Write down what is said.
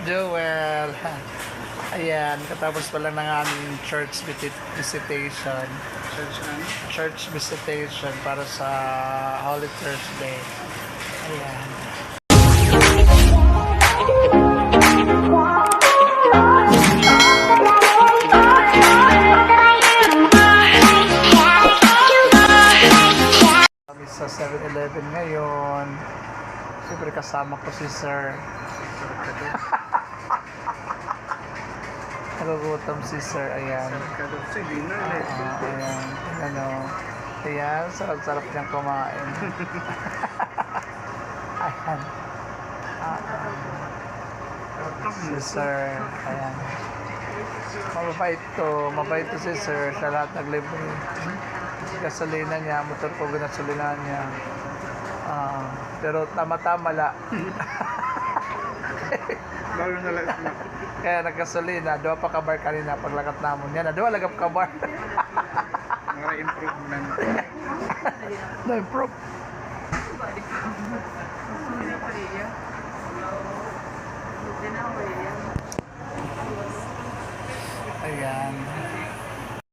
Joel. Ayan, katapos pa lang ng aming visitation. Church visitation para sa Holy Thursday. Ayan. Kami sa 7-Eleven ngayon. Siyempre kasama ko si Sir. Nagugutom si Sir, ayan. Ayan, ano. Ayan, sarap-sarap niyang kumain. Ayan. Si Sir, ayan. Mabait to si Sir. Siya lahat naglibre. Gasolina niya, motor ko ginasolina niya. Pero tama-tama la. Bago na lang na. Kaya nagkasolina, doon pa kabar kanina paglakat namon. Yan, doon lagap kabar. Mga improvement. Na-improve. Ayan.